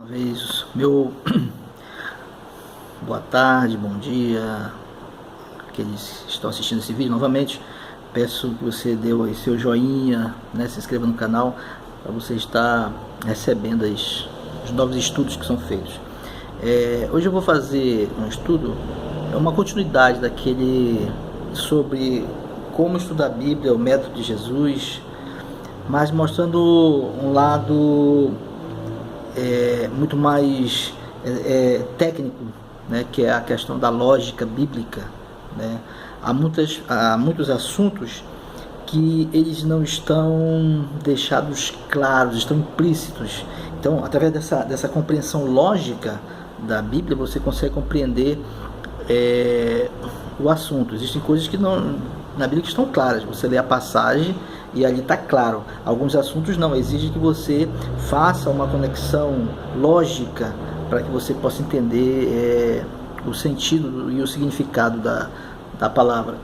Uma vez, meu boa tarde, bom dia, aqueles que estão assistindo esse vídeo novamente. Peço que você dê aí seu joinha, né, se inscreva no canal para você estar recebendo os novos estudos que são feitos. Hoje eu vou fazer um estudo, uma continuidade daquele sobre como estudar a Bíblia, o método de Jesus, mas mostrando um lado muito mais técnico, né, que é a questão da lógica bíblica, né? Há muitos assuntos que eles não estão deixados claros, estão implícitos. Então, através dessa compreensão lógica da Bíblia, você consegue compreender o assunto. Existem coisas que não, na Bíblia que estão claras. Você lê a passagem e ali está claro. Alguns assuntos não, exige que você faça uma conexão lógica para que você possa entender o sentido e o significado da palavra.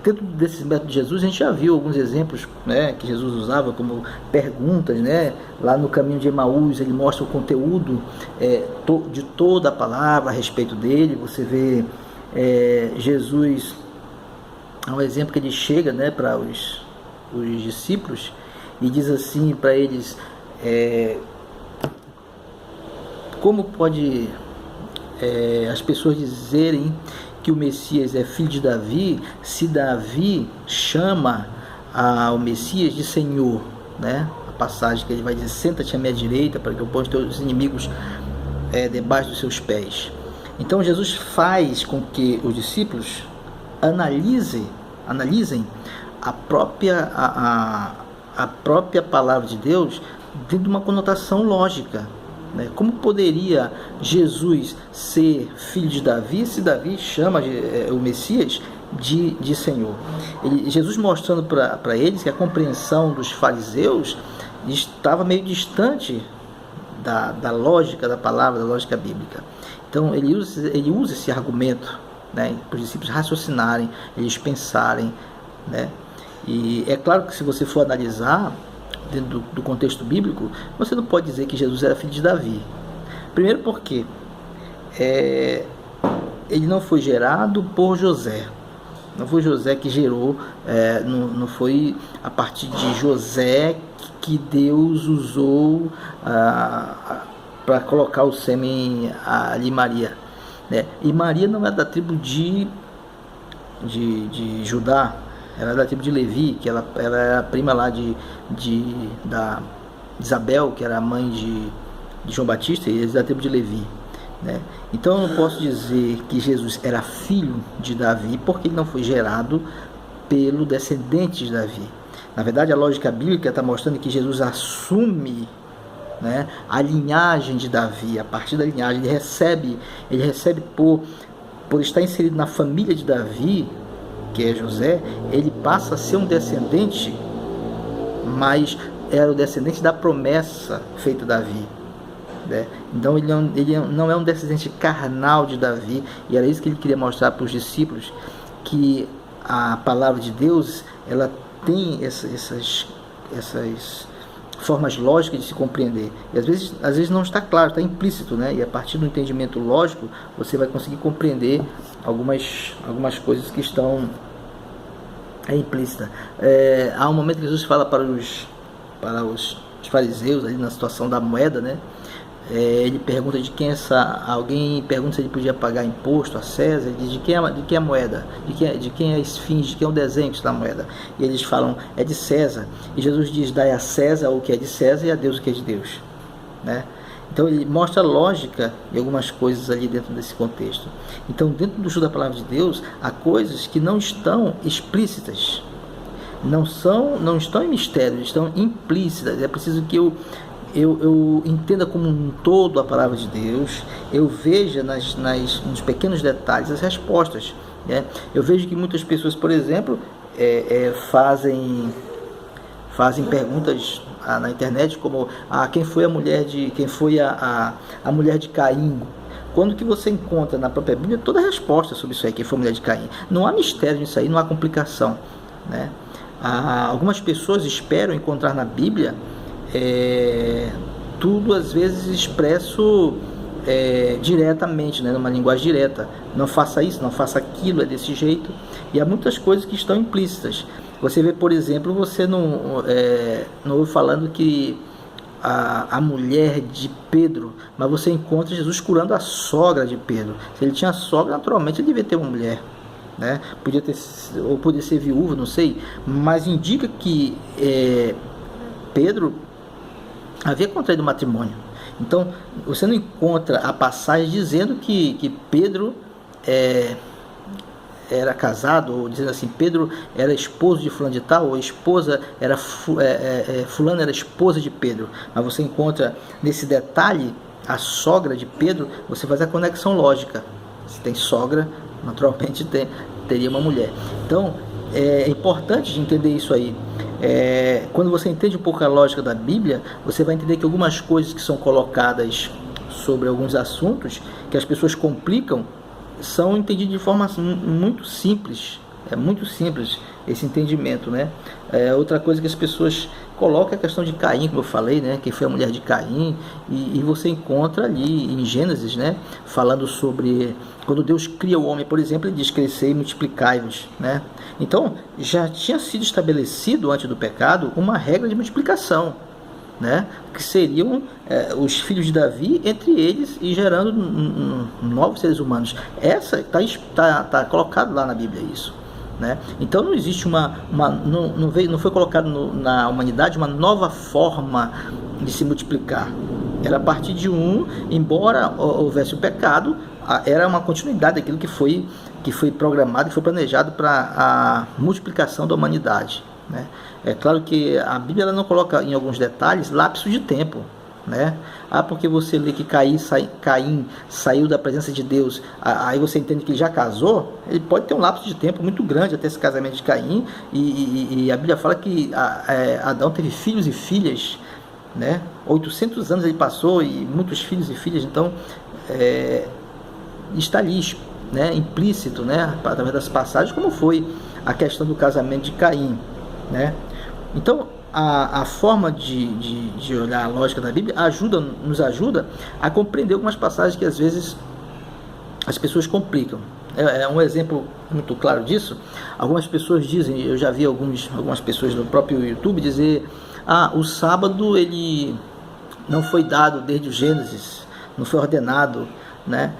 Dentro desses métodos de Jesus, a gente já viu alguns exemplos, né, que Jesus usava como perguntas, né? Lá no caminho de Emaús, ele mostra o conteúdo de toda a palavra a respeito dele. Você vê Jesus, é um exemplo que ele chega, né, para os discípulos e diz assim para eles: como pode as pessoas dizerem que o Messias é filho de Davi, se Davi chama ao Messias de Senhor, né? A passagem que ele vai dizer: senta-te à minha direita para que eu ponha os teus inimigos debaixo dos seus pés. Então Jesus faz com que os discípulos analisem a própria palavra de Deus dentro de uma conotação lógica, né? Como poderia Jesus ser filho de Davi se Davi chama o Messias de Senhor? Jesus mostrando para eles que a compreensão dos fariseus estava meio distante da lógica da palavra, da lógica bíblica. Então ele usa esse argumento, né, para os discípulos raciocinarem, eles pensarem, né? E é claro que se você for analisar dentro do contexto bíblico, você não pode dizer que Jesus era filho de Davi. Primeiro porque ele não foi gerado por José. Não foi José que gerou, não foi a partir de José que Deus usou para colocar o sêmen ali em Maria, né? E Maria não é da tribo de Judá, ela é da tribo de Levi, que ela era a prima lá da Isabel, que era a mãe de João Batista, e eles da tribo de Levi, né? Então eu não posso dizer que Jesus era filho de Davi, porque ele não foi gerado pelo descendente de Davi. Na verdade, a lógica bíblica está mostrando que Jesus assume, né, a linhagem de Davi. A partir da linhagem ele recebe por estar inserido na família de Davi, que é José, ele passa a ser um descendente, mas era o descendente da promessa feita a Davi, né? Então ele não é um descendente carnal de Davi, e era isso que ele queria mostrar para os discípulos, que a palavra de Deus ela tem essas formas lógicas de se compreender, e às vezes não está claro, está implícito, né? E a partir do entendimento lógico você vai conseguir compreender algumas coisas que estão implícitas. Há um momento que Jesus fala para os fariseus ali na situação da moeda, né? Ele pergunta de quem alguém pergunta se ele podia pagar imposto a César. Ele diz: de quem é a moeda, de quem é a esfinge, de quem é o desenho que está na moeda. E eles falam: é de César. E Jesus diz: dai a César o que é de César e a Deus o que é de Deus, né? Então ele mostra a lógica de algumas coisas ali dentro desse contexto. Então, dentro do estudo da palavra de Deus, há coisas que não estão explícitas, não estão em mistério, estão implícitas. É preciso que eu entenda como um todo a palavra de Deus, eu veja nos pequenos detalhes as respostas, né? Eu vejo que muitas pessoas, por exemplo, fazem perguntas na internet como: quem foi a mulher a mulher de Caim? Quando que você encontra na própria Bíblia toda a resposta sobre isso aí, quem foi a mulher de Caim? Não há mistério nisso aí, não há complicação, né? Algumas pessoas esperam encontrar na Bíblia tudo às vezes expresso diretamente, né, numa linguagem direta. Não faça isso, não faça aquilo, é desse jeito. E há muitas coisas que estão implícitas. Você vê, por exemplo, você não ouve falando que a mulher de Pedro, mas você encontra Jesus curando a sogra de Pedro. Se ele tinha sogra, naturalmente ele devia ter uma mulher, né? Podia ser viúva, não sei, mas indica que Pedro havia contraído matrimônio. Então você não encontra a passagem dizendo que Pedro era casado, ou dizendo assim, Pedro era esposo de fulano de tal, ou esposa era fulano era esposa de Pedro. Mas você encontra nesse detalhe a sogra de Pedro. Você faz a conexão lógica. Se tem sogra, naturalmente teria uma mulher. Então é importante de entender isso aí. Quando você entende um pouco a lógica da Bíblia, você vai entender que algumas coisas que são colocadas sobre alguns assuntos que as pessoas complicam são entendidos de forma muito simples. É muito simples esse entendimento, né? Outra coisa que as pessoas colocam é a questão de Caim, como eu falei, né? Quem foi a mulher de Caim, e você encontra ali em Gênesis, né? Falando sobre quando Deus cria o homem, por exemplo, ele diz: crescei e multiplicai-vos, né? Então já tinha sido estabelecido antes do pecado uma regra de multiplicação, né? Que seriam os filhos de Davi entre eles e gerando novos seres humanos. Essa está colocado lá na Bíblia isso, né? Então não existe não foi colocado na humanidade uma nova forma de se multiplicar. Era a partir de embora houvesse o pecado, era uma continuidade daquilo que foi programado, que foi planejado para a multiplicação da humanidade, né? É claro que a Bíblia ela não coloca em alguns detalhes lapso de tempo, né? Porque você lê que Caim saiu da presença de Deus, aí você entende que ele já casou. Ele pode ter um lapso de tempo muito grande até esse casamento de Caim, e a Bíblia fala que Adão teve filhos e filhas, né? 800 anos ele passou, e muitos filhos e filhas. Então está ali, né, implícito, né, através das passagens, como foi a questão do casamento de Caim, né? Então a forma de olhar a lógica da Bíblia nos ajuda a compreender algumas passagens que às vezes as pessoas complicam. Um exemplo muito claro disso: algumas pessoas dizem, eu já vi algumas pessoas no próprio YouTube dizer: o sábado ele não foi dado desde o Gênesis, não foi ordenado, né?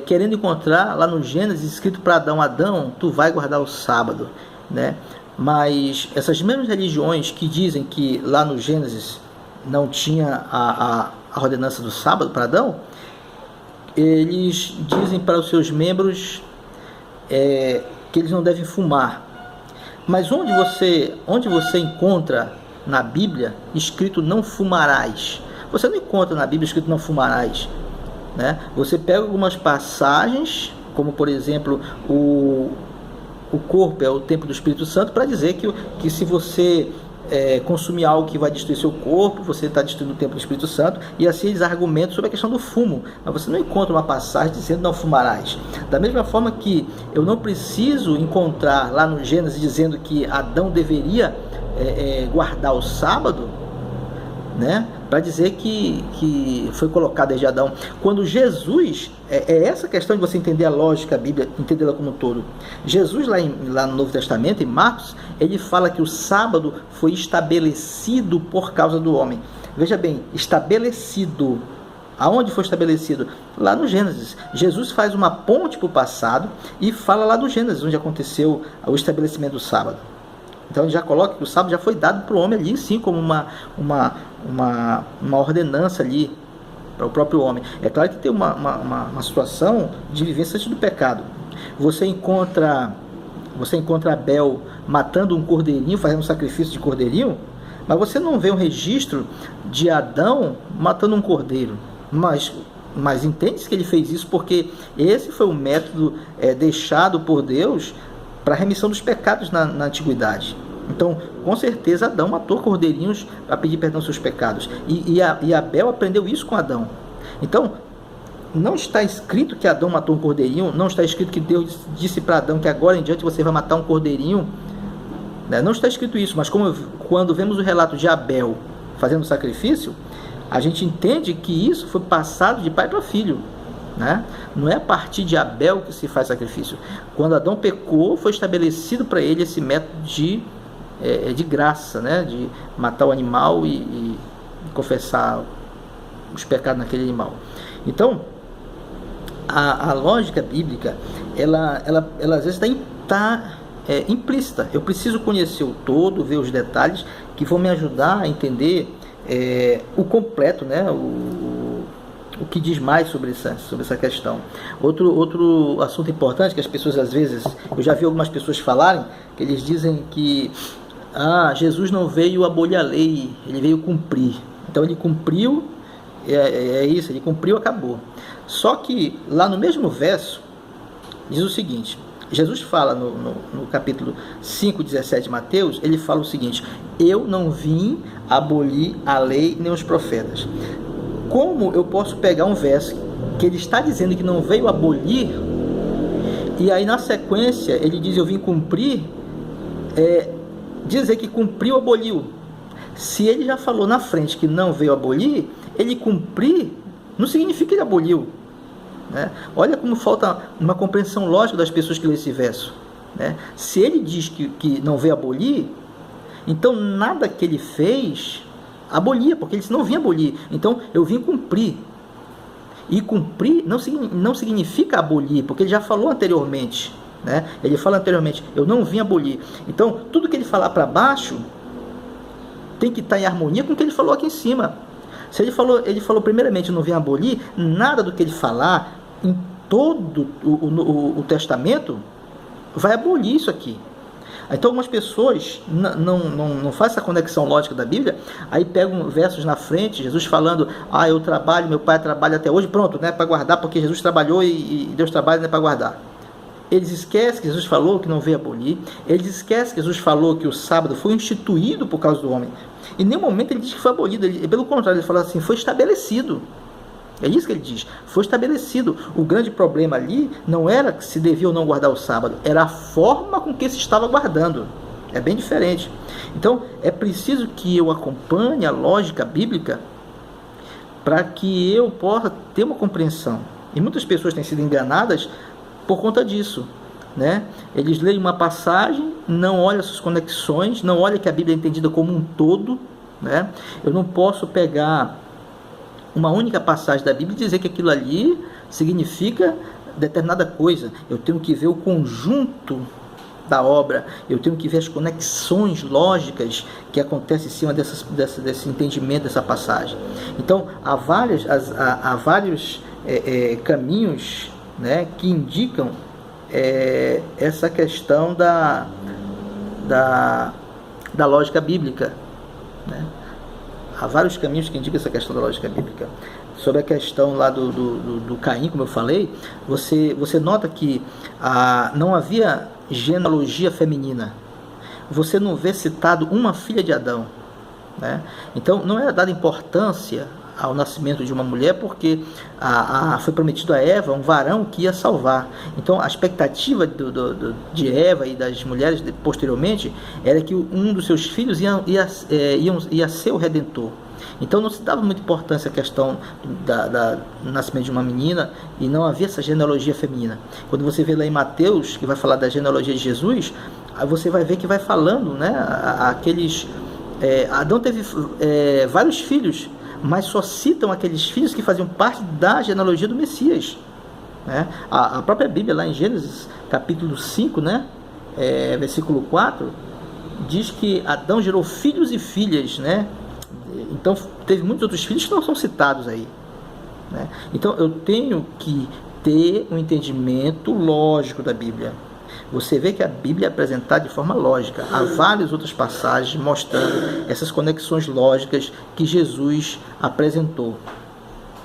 Querendo encontrar lá no Gênesis escrito para Adão, tu vai guardar o sábado, né? Mas essas mesmas religiões que dizem que lá no Gênesis não tinha a ordenança do sábado para Adão, eles dizem para os seus membros que eles não devem fumar. Mas onde você encontra na Bíblia escrito não fumarás? Você não encontra na Bíblia escrito não fumarás, né? Você pega algumas passagens, como por exemplo o corpo é o templo do Espírito Santo, para dizer que se você consumir algo que vai destruir seu corpo, você está destruindo o templo do Espírito Santo. E assim eles argumentam sobre a questão do fumo, mas você não encontra uma passagem dizendo não fumarás. Da mesma forma que eu não preciso encontrar lá no Gênesis dizendo que Adão deveria guardar o sábado, né, para dizer que foi colocado desde Adão. Quando Jesus, essa questão de você entender a lógica da Bíblia, entendê-la como um todo. Jesus lá no Novo Testamento, em Marcos, ele fala que o sábado foi estabelecido por causa do homem. Veja bem, estabelecido. Aonde foi estabelecido? Lá no Gênesis. Jesus faz uma ponte para o passado e fala lá do Gênesis, onde aconteceu o estabelecimento do sábado. Então ele já coloca que o sábado já foi dado para o homem ali, sim, como uma ordenança ali para o próprio homem. É claro que tem uma situação de vivência antes do pecado. Você encontra Abel matando um cordeirinho, fazendo um sacrifício de cordeirinho, mas você não vê um registro de Adão matando um cordeiro. Mas entende-se que ele fez isso porque esse foi o método deixado por Deus para a remissão dos pecados na antiguidade. Então, com certeza, Adão matou cordeirinhos para pedir perdão aos seus pecados. E Abel aprendeu isso com Adão. Então, não está escrito que Adão matou um cordeirinho, não está escrito que Deus disse para Adão que agora em diante você vai matar um cordeirinho, né? Não está escrito isso, mas quando vemos o relato de Abel fazendo sacrifício, a gente entende que isso foi passado de pai para filho, né? Não é a partir de Abel que se faz sacrifício. Quando Adão pecou, foi estabelecido para ele esse método de graça, né? De matar o animal e confessar os pecados naquele animal. Então, a lógica bíblica, ela às vezes está implícita. Eu preciso conhecer o todo, ver os detalhes que vão me ajudar a entender o completo, né? O que diz mais sobre essa questão. Outro assunto importante que as pessoas às vezes, eu já vi algumas pessoas falarem, que eles dizem que Jesus não veio abolir a lei, ele veio cumprir. Então ele cumpriu, isso, ele cumpriu, acabou. Só que lá no mesmo verso diz o seguinte, Jesus fala no capítulo 5:17 de Mateus, ele fala o seguinte: eu não vim abolir a lei nem os profetas. Como eu posso pegar um verso que ele está dizendo que não veio abolir, e aí na sequência ele diz eu vim cumprir, dizer que cumpriu, aboliu? Se ele já falou na frente que não veio abolir, ele cumprir não significa que ele aboliu, né? Olha como falta uma compreensão lógica das pessoas que lêem esse verso, né? Se ele diz que não veio abolir, então nada que ele fez abolia, porque ele disse não vim abolir, então eu vim cumprir. E cumprir não significa abolir, porque ele já falou anteriormente, né? Ele fala anteriormente, eu não vim abolir. Então tudo que ele falar para baixo tem que estar em harmonia com o que ele falou aqui em cima. Se ele falou primeiramente eu não vim abolir, nada do que ele falar em todo o testamento vai abolir isso aqui. Então algumas pessoas não fazem essa conexão lógica da Bíblia, aí pegam versos na frente, Jesus falando, eu trabalho, meu pai trabalha até hoje, pronto, né, para guardar, porque Jesus trabalhou e Deus trabalha, né, para guardar. Eles esquecem que Jesus falou que não veio abolir, eles esquecem que Jesus falou que o sábado foi instituído por causa do homem. Em nenhum momento ele diz que foi abolido, pelo contrário, ele fala assim, foi estabelecido. É isso que ele diz, foi estabelecido. O grande problema ali não era se devia ou não guardar o sábado, era a forma com que se estava guardando. É bem diferente. Então, é preciso que eu acompanhe a lógica bíblica para que eu possa ter uma compreensão. E muitas pessoas têm sido enganadas por conta disso, né? Eles leem uma passagem, não olham as suas conexões, não olham que a Bíblia é entendida como um todo, né? Eu não posso pegar uma única passagem da Bíblia e dizer que aquilo ali significa determinada coisa. Eu tenho que ver o conjunto da obra, eu tenho que ver as conexões lógicas que acontecem em cima desse entendimento dessa passagem. Então, há vários caminhos, né, que indicam essa questão da lógica bíblica, né? Há vários caminhos que indicam essa questão da lógica bíblica. Sobre a questão lá do Caim, como eu falei, você nota que não havia genealogia feminina. Você não vê citado uma filha de Adão, né? Então não era dada importância ao nascimento de uma mulher, porque foi prometido a Eva um varão que ia salvar. Então a expectativa de Eva e das mulheres posteriormente era que um dos seus filhos ia ser o Redentor. Então não se dava muita importância à questão do nascimento de uma menina, e não havia essa genealogia feminina. Quando você vê lá em Mateus, que vai falar da genealogia de Jesus, aí você vai ver que vai falando, né, Adão teve vários filhos, mas só citam aqueles filhos que faziam parte da genealogia do Messias, né? A própria Bíblia, lá em Gênesis, capítulo 5, né, versículo 4, diz que Adão gerou filhos e filhas, né? Então, teve muitos outros filhos que não são citados aí, né? Então, eu tenho que ter um entendimento lógico da Bíblia. Você vê que a Bíblia é apresentada de forma lógica. Há várias outras passagens mostrando essas conexões lógicas que Jesus apresentou,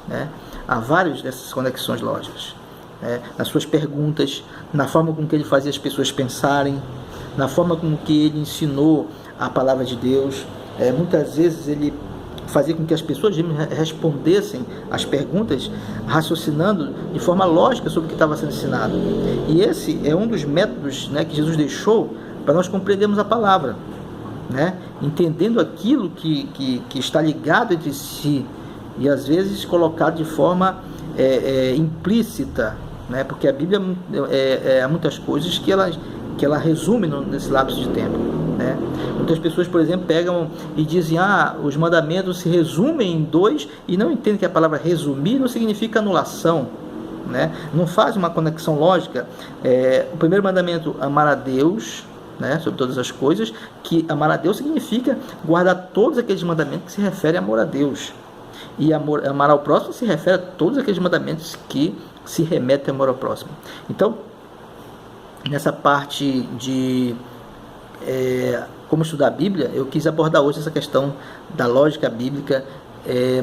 né? Há várias dessas conexões lógicas, né? Nas suas perguntas, na forma com que ele fazia as pessoas pensarem, na forma com que ele ensinou a palavra de Deus. Muitas vezes ele fazia com que as pessoas respondessem as perguntas raciocinando de forma lógica sobre o que estava sendo ensinado. E esse é um dos métodos, né, que Jesus deixou para nós compreendermos a palavra. né? Entendendo aquilo que está ligado entre si e às vezes colocado de forma implícita, né? Porque a Bíblia há muitas coisas que ela resume nesse lapso de tempo, né? Muitas pessoas, por exemplo, pegam e dizem: os mandamentos se resumem em 2, e não entendem que a palavra resumir não significa anulação, né? Não faz uma conexão lógica. O primeiro mandamento, amar a Deus, né, sobre todas as coisas, que amar a Deus significa guardar todos aqueles mandamentos que se referem a amor a Deus, e amar ao próximo se refere a todos aqueles mandamentos que se remetem a amor ao próximo. Então, nessa parte de como estudar a Bíblia, eu quis abordar hoje essa questão da lógica bíblica,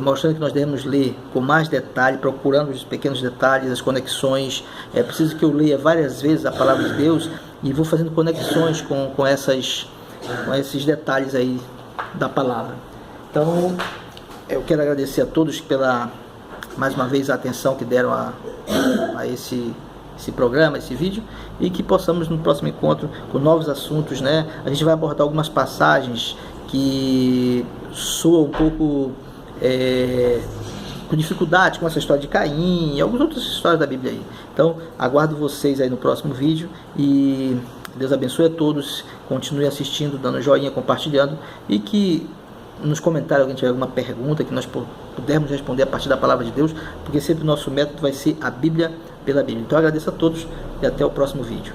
mostrando que nós devemos ler com mais detalhe, procurando os pequenos detalhes, as conexões. É preciso que eu leia várias vezes a palavra de Deus e vou fazendo conexões com esses detalhes aí da palavra. Então, eu quero agradecer a todos mais uma vez, a atenção que deram a esse programa, esse vídeo, e que possamos no próximo encontro com novos assuntos, né? A gente vai abordar algumas passagens que soam um pouco com dificuldade, como essa história de Caim e algumas outras histórias da Bíblia aí. Então, aguardo vocês aí no próximo vídeo, e Deus abençoe a todos. Continue assistindo, dando joinha, compartilhando, e que nos comentários alguém tiver alguma pergunta que nós pudermos responder a partir da palavra de Deus, porque sempre o nosso método vai ser a Bíblia pela Bíblia. Então, eu agradeço a todos e até o próximo vídeo.